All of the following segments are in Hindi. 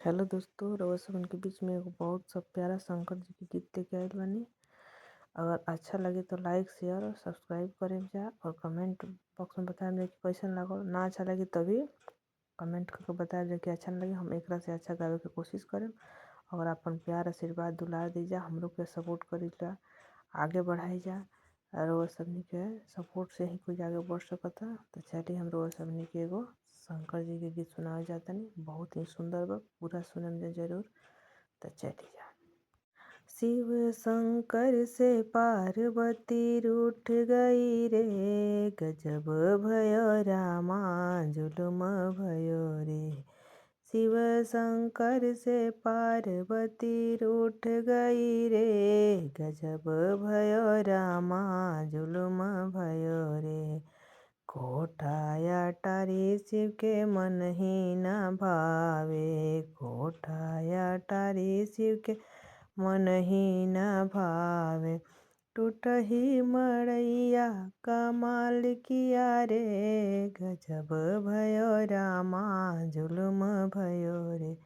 हेलो दोस्तों, रउआ सबन के बीच में एगो बहुत सब प्यारा शंकर जी के गीत लेके आइल बानी। अगर अच्छा लगे तो लाइक शेयर और सब्सक्राइब करें जा और कमेंट बॉक्स में बताएं जा कि कैसन लागल। ना अच्छा लगे तभी कमेंट करके बताएं जा कि अच्छा नहीं लगे। हम एकरा से अच्छा गावे के कोशिश करें और अपन प्यार आशीर्वाद दुलार दी जा, हम लोग के सपोर्ट करी जा, आगे बढ़ाई जा। और वो सबनी के सपोर्ट से ही कोई आगे बढ़ सकता। तो चलिए हम रोज सबनी के एगो शंकर जी के गीत सुनावे जाता नहीं, बहुत ही सुंदर बा, पूरा सुनम जा जरूर। तो चलिए जा। शिव शंकर से पार्वती रूठ गई रे, गजब भयो रामा जुलुम भयो रे। शिव शंकर से पार्वती रूठ गई रे, गजब भयो रामा जुलुम भयो रे। कोठाया टारी शिव के मन ही न भावे, कोठाया टारी शिव के मन ही न भावे। टूटही मड़ैया कमाल किया रे, गजब भयो रामा जुलुम भयो रे।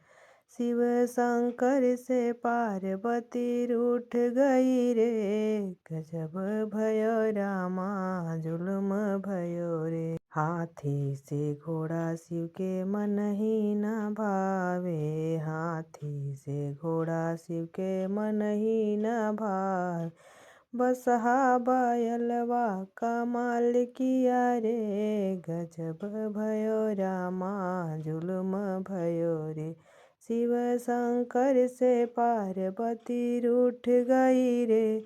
शिव शंकर से पार्वती रूठ गई रे, गजब भयो रामा जुलुम भयो रे। हाथी से घोड़ा शिव के मन ही न भावे, हाथी से घोड़ा शिव के मन ही न भावे। बसहा बैलवा कमाल किया रे, गजब भयो रामा जुलुम भयो रे। शिव शंकर से पार्वती रूठ गई रे,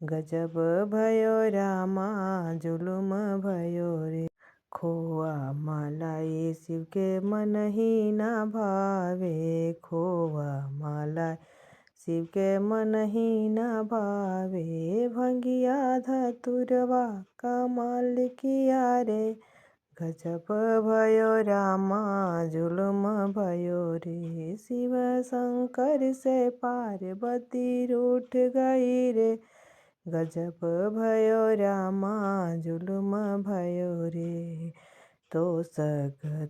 गजब भयो रामा जुलुम भयो रे। खोआ मलाई शिव के मन ही न भावे, खोआ मलाई शिव के मन ही न भावे। भंगिया धतुरवा कमाल किया रे, गजब भयो रामा जुलुम भयो रे। शिव शंकर से पार्वती रूठ गई रे, गजब भयो रामा जुलुम भयो रे। तो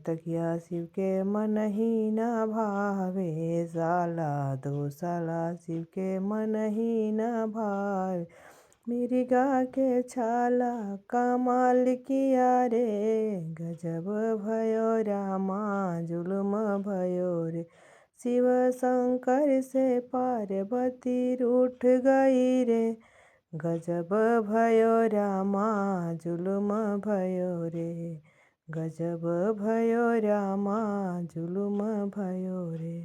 तकिया शिव के मन ही न भावे, साला दो साला शिव के मन ही न भावे। मिर्गा के छाला कमाल किया रे, गजब भयो रामा जुलुम भयो रे। शिव शंकर से पार्वती रूठ गई रे, गजब भयो रामा जुलुम भयो रे। गजब भयो रामा जुलुम भयो रे।